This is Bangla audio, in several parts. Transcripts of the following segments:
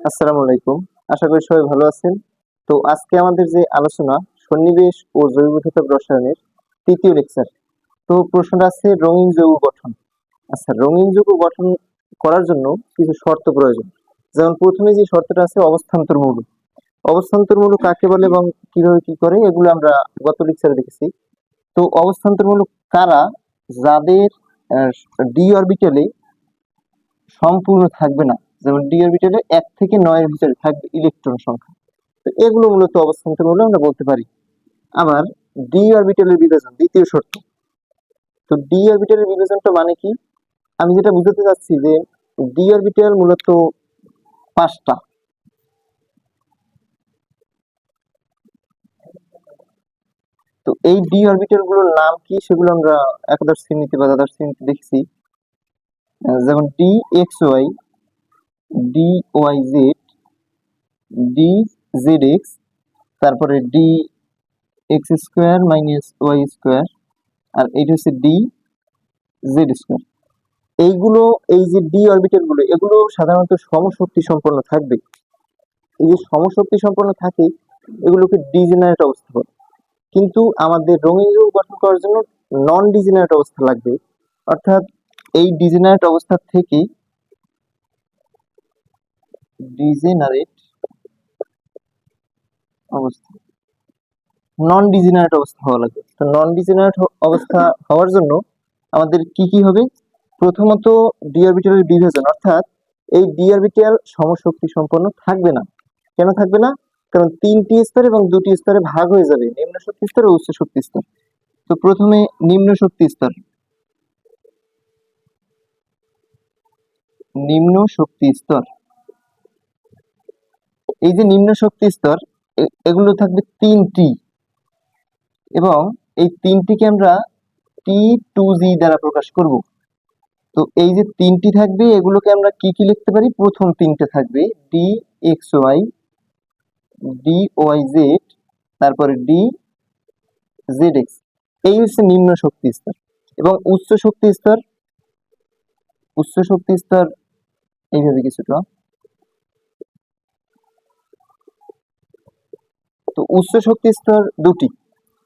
আসসালামু আলাইকুম। আশা করি সবাই ভালো আছেন। তো আজকে আমাদের যে আলোচনা সন্নিবেশ ও জৈব পদার্থ রসায়নের তৃতীয় লেকচার। তো প্রশ্নটা আছে রঙিন যৌগ গঠন। আচ্ছা, রঙিন যৌগ গঠন করার জন্য কিছু শর্ত প্রয়োজন। যেমন প্রথমে যে শর্তটা আছে অবস্থান্তর মৌল। অবস্থান্তর মৌল কাকে বলে এবং কিভাবে কি করে এগুলো আমরা গত লেকচারে দেখেছি। তো অবস্থান্তর মৌল কারা? যাদের ডি অরবিটালে সম্পূর্ণ থাকবে না। যেমন ডি অরবিটালে 1 থেকে 9 এর ভিতরে থাকবে ইলেকট্রন সংখ্যা। তো এগুলো মূলত অবস্থান্তর মৌল আমরা বলতে পারি। আবার ডি অরবিটালের বিভাজন দ্বিতীয় শর্ত। তো ডি অরবিটালের বিভাজনটা মানে কি? আমি যেটা বুঝাতে চাচ্ছি যে ডি অরবিটাল মূলত 5টা। তো এই ডি অরবিটাল গুলোর নাম কি সেগুলো আমরা একাদশ শ্রেণীতে বা দ্বাদশ শ্রেণীতে দেখছি। যেমন d x y, d y z, d z x, তারপরে d x square minus y square, আর এইটা হচ্ছে ডি জেড স্কোয়ার। এইগুলো, এই যে ডি অরবিটাল গুলো, এগুলো সাধারণত সমশক্তি সম্পন্ন থাকবে। এই যে সমশক্তি সম্পন্ন থাকে এগুলোকে ডিজেনারেট অবস্থা বলে। কিন্তু আমাদের রঙিন যৌগ গঠন করার জন্য নন ডিজেনারেট অবস্থা লাগবে। অর্থাৎ এই ডিজেনারেট অবস্থা থেকে ডিজেনারেট অবস্থা, নন ডিজেনারেট অবস্থা হওয়া লাগবে। তো নন ডিজেনারেট অবস্থা হওয়ার জন্য আমাদের কি কি হবে? প্রথমত ডি অরবিটালের বিভাজন, অর্থাৎ এই ডি অরবিটাল সমশক্তি সম্পন্ন থাকবে না। কেন থাকবে না? কারণ 3টি স্তর এবং 2টি স্তরে ভাগ হয়ে যাবে, নিম্ন শক্তি স্তর ও উচ্চ শক্তি স্তর। তো প্রথমে নিম্ন শক্তি স্তর। নিম্ন শক্তি স্তর, এই যে নিম্ন শক্তি স্তর, এগুলো থাকবে 3টি, এবং এই 3টিকে আমরা T2G দ্বারা প্রকাশ করব। তো এই যে 3টি থাকবে এগুলোকে আমরা কি কি লিখতে পারি? প্রথম 3টে থাকবে d x y, d y z, তারপরে ডি জেড এক্স। এই হচ্ছে নিম্ন শক্তি স্তর। এবং উচ্চ শক্তি স্তর, উচ্চ শক্তি স্তর এইভাবে কিছুটা। তো উচ্চ শক্তি স্তর দুটি।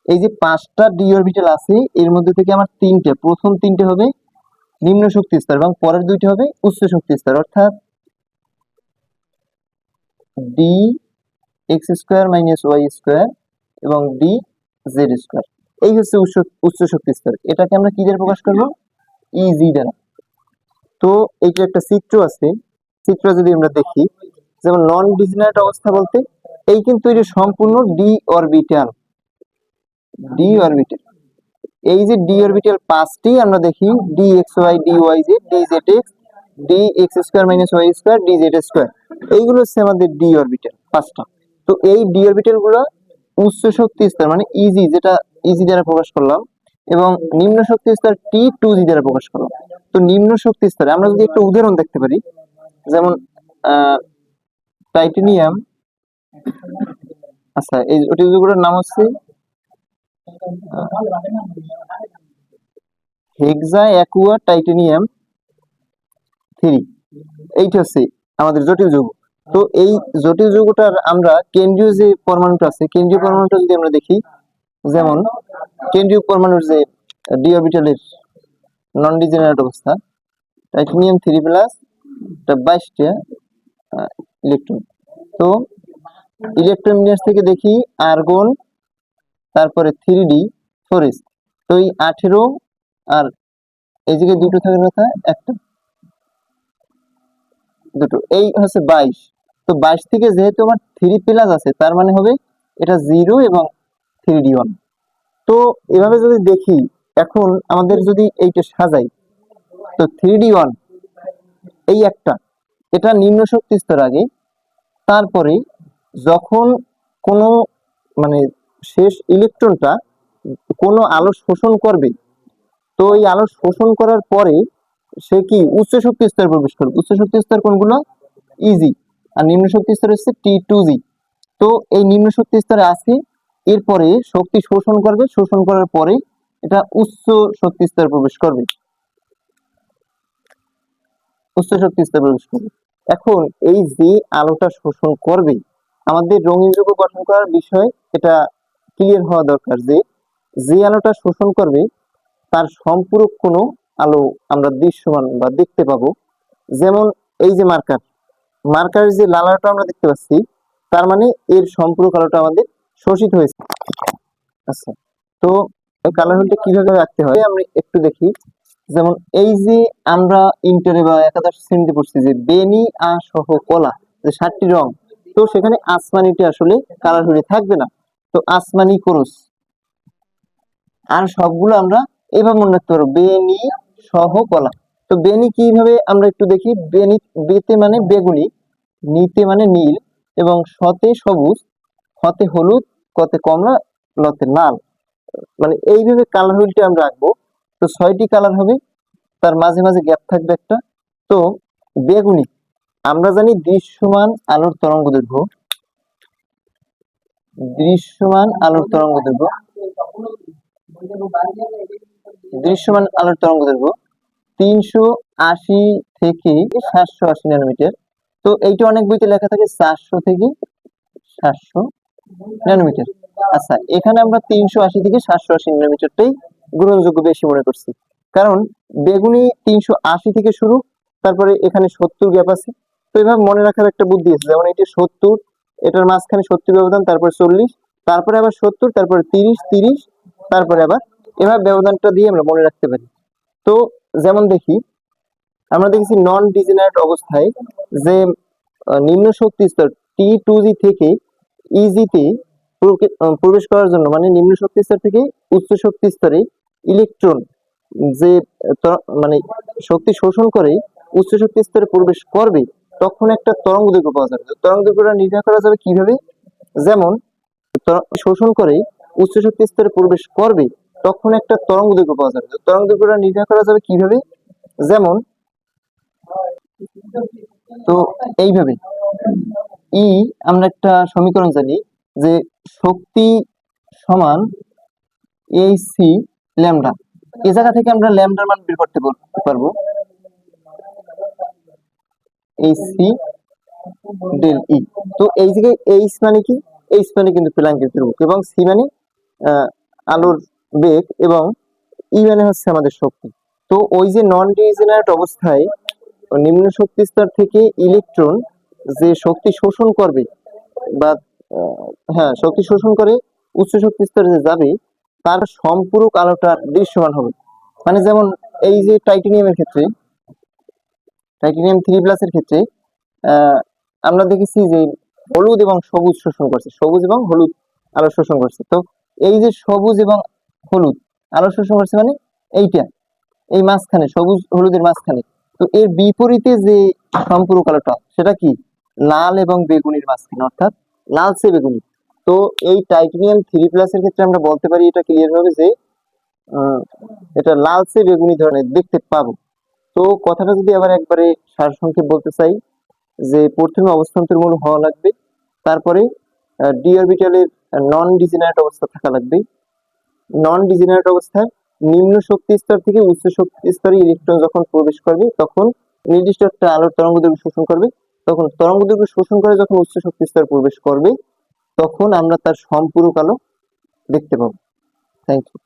এই যে 5টা ডি অরবিটাল আছে এর মধ্যে থেকে আমার 3টে, প্রথম 3টে হবে নিম্ন শক্তি স্তর এবং পরের 2টি হবে উচ্চ শক্তি স্তর। অর্থাৎ d x square minus y square এবং ডি জেড স্কোয়ার। এই হচ্ছে উচ্চ শক্তি স্তর। এটাকে আমরা কি দিয়ে প্রকাশ করবো? ইজি দ্বারা। তো এইটা একটা চিত্র আছে, চিত্র যদি আমরা দেখি, যেমন নন ডিজেনারেট অবস্থা বলতে এই কিন্তু এটা সম্পূর্ণ ডি অরবিটাল। ডি অরবিটাল, এই যে ডি অরবিটাল 5টি আমরা দেখি d x y, d y z, d z x, d x square minus y square, d z square. এইগুলো হচ্ছে আমাদের ডি অরবিটাল 5টা। তো এই ডি অরবিটাল গুলো উচ্চ শক্তি স্তর মানে ইজি, যেটা ইজি দ্বারা প্রকাশ করলাম, এবং নিম্ন শক্তি স্তর T2G দ্বারা প্রকাশ করলাম। তো নিম্ন শক্তি স্তরে আমরা যদি একটা উদাহরণ দেখতে পারি, যেমন টাইটেনিয়াম। আচ্ছা, এই ওটিগুলোর নাম হচ্ছে হেক্সা অ্যাকুয়া টাইটেনিয়াম 3। এইটা হচ্ছে আমাদের জটিল যৌগ। তো এই জটিল যৌগটার আমরা কেন্দ্রীয় যে পরমাণুটা আছে, কেন্দ্রীয় পরমাণুটা যদি আমরা দেখি, যেমন কেন্দ্রীয় পরমাণুর যে ডি অরবিটালের নন ডিজেনারেট অবস্থা, টাইটেনিয়াম 3 প্লাস, এটা 22টা ইলেকট্রন। তো ইলেকট্রন বিন্যাস থেকে দেখি আর্গন, তারপরে 3D 4s। তো এই 18 আর এই জায়গায় দুটো থাকার কথা, একটা দুটো, এই হচ্ছে 22। তো 22 থেকে যেহেতু আমার 3 প্লাস আছে তার মানে হবে এটা 0 এবং 3D1। তো এভাবে যদি দেখি, এখন আমাদের যদি এইটা সাজাই, তো 3D1 এই একটা, এটা নিম্ন শক্তি স্তর আগে। তারপরে যখন কোনো মানে শেষ ইলেকট্রনটা কোনো আলো শোষণ করবে, তো এই আলো শোষণ করার পরে সে কি উচ্চ শক্তি স্তরে প্রবেশ করবে। উচ্চ শক্তি স্তর কোনগুলো? ইজি। আর নিম্ন শক্তি স্তর হচ্ছে T2G। তো এই নিম্ন শক্তি স্তরে আছে, এরপরে শক্তি শোষণ করবে, শোষণ করার পরে এটা উচ্চ শক্তি স্তরে প্রবেশ করবে, উচ্চ শক্তি স্তরে প্রবেশ করবে। এখন এই যে আলোটা শোষণ করবে, আমাদের রঙিন যৌগ গঠন করার বিষয় এটা ক্লিয়ার হওয়া দরকার যে যে আলোটা শোষণ করবে তার সম্পূরক কোনো আলো আমরা দৃশ্যমান বা দেখতে পাবো। যেমন এই যে মার্কারের যে লাল আলোটা আমরা দেখতে পাচ্ছি, তার মানে এর সম্পূরক আলোটা আমাদের শোষিত হয়েছে। আচ্ছা, তো কালার হুলটা কিভাবে রাখতে হয় আমরা একটু দেখি। যেমন এই যে আমরা ইন্টারে বা একাদশ শ্রেণীতে পড়ছি যে বেনি আ সহ কলা, যে 7টি রং, তো সেখানে আসমানিটা আসলে কালার হুলে থাকবে না। তো আসমানি ক্রস, আর সবগুলো আমরা এভাবে মনে রাখতে পারবো, বেনি সহ কলা। তো বেনি কিভাবে আমরা একটু দেখি। বেনি, বেতে মানে বেগুনি, নিতে মানে নীল, এবং শতে সবুজ, হতে হলুদ, কতে কমলা, লতে লাল। মানে এইভাবে কালার হুইলটা আমরা রাখবো। তো 6টি কালার হবে, তার মাঝে মাঝে গ্যাপ থাকবে একটা। তো বেগুনি, আমরা জানি দৃশ্যমান আলোর তরঙ্গ দৈর্ঘ্য, দৃশ্যমান আলোর তরঙ্গ দৈর্ঘ্য, দৃশ্যমান আলোর তরঙ্গ দৈর্ঘ্য 380 থেকে 780 ন্যানোমিটার। তো এইটা অনেক বইতে লেখা থাকে 400 থেকে 700 ন্যানোমিটার। আচ্ছা, এখানে আমরা 380 থেকে 780 ন্যানোমিটারটাই গ্রহণযোগ্য বেশি মনে করছি, কারণ বেগুনি 380 থেকে শুরু, তারপরে এখানে 70 গ্যাপ আছে। তো এভাবে মনে রাখার একটা বুদ্ধি আছে, যেমন এটা 70, এটার মাঝখানে 70 ব্যবধান, তারপরে 40, তারপরে আবার 70, তারপরে 30, 30, তারপরে আবার এভাবে ব্যবধানটা দিয়ে আমরা মনে রাখতে পারি। তো যেমন দেখি, আমরা দেখেছি নন ডিজেনারেট অবস্থায় যে নিম্ন শক্তি স্তর T2G থেকে ইজি তে প্রবেশ করার জন্য, মানে নিম্ন শক্তি স্তর থেকে উচ্চ শক্তি স্তরে ইলেকট্রন যে মানে শক্তি শোষণ করে উচ্চ শক্তি স্তরে প্রবেশ করবে, তখন একটা তরঙ্গ দৈর্ঘ্য পাওয়া যাবে। তরঙ্গ দৈর্ঘ্যটা নির্ণয় করা যাবে কিভাবে। যেমন শোষণ করে উচ্চ শক্তি স্তরে প্রবেশ করবে, তখন একটা তরঙ্গ দৈর্ঘ্য পাওয়া যাবে। তরঙ্গ দৈর্ঘ্যটা নির্ণয় করা যাবে কিভাবে। যেমন, তো এইভাবে আমরা একটা সমীকরণ জানি যে শক্তি সমান এইচসি ল্যামডা। এই জায়গা থেকে আমরা ল্যামডার মান বের করতে পারবো, এইচসি ডেল ই। তো এই জায়গায় এইচ মানে কি, এইচ মানে কিন্তু প্ল্যাঙ্কের ধ্রুবক, এবং সি মানে আলোর বেগ, এবং ই মানে হচ্ছে আমাদের শক্তি। তো ওই যে নন ডিজেনারেট অবস্থায় নিম্ন শক্তি স্তর থেকে ইলেকট্রন যে শক্তি শোষণ করবে, বা হ্যাঁ শক্তি শোষণ করে উচ্চ শক্তি স্তরে যে যাবে, তার সম্পূরক আলোটা দৃশ্যমান হবে। মানে যেমন এই যে টাইটেনিয়ামের ক্ষেত্রে, টাইটেনিয়াম 3+ এর ক্ষেত্রে আমরা দেখেছি যে হলুদ এবং সবুজ শোষণ করছে, সবুজ এবং হলুদ আলো শোষণ করছে। তো এই যে সবুজ এবং হলুদ আলো শোষণ করছে, মানে এইটা এই মাঝখানে সবুজ হলুদের মাঝখানে। তো এর বিপরীতে যে সম্পূরক আলোটা, সেটা কি লাল এবং বেগুনির মাঝখানে, অর্থাৎ লালচে বেগুনি। তো এই টাইটেনিয়াম 3+ এর ক্ষেত্রে আমরা বলতে পারি এটা ক্লিয়ার হবে যে এটা লালচে বেগুনি ধরনের দেখতে পাবো। তো কথাটা যদি আবার একবারে সারসংক্ষেপ বলতে চাই, যে প্রথমে অবস্থান্তরমূলক হওয়া লাগবে, তারপরে ডি অরবিটালের নন ডিজেনারেট অবস্থা থাকা লাগবে। নন ডিজেনারেট অবস্থায় নিম্ন শক্তি স্তর থেকে উচ্চ শক্তি স্তরে ইলেকট্রন যখন প্রবেশ করবে, তখন নির্দিষ্ট একটা আলোর তরঙ্গ দৈর্ঘ্য শোষণ করবে। তখন তরঙ্গ দৈর্ঘ্য শোষণ করে যখন উচ্চ শক্তি স্তরে প্রবেশ করবে, তখন আমরা তার সম্পূরক আলো দেখতে পাবো। Thank you.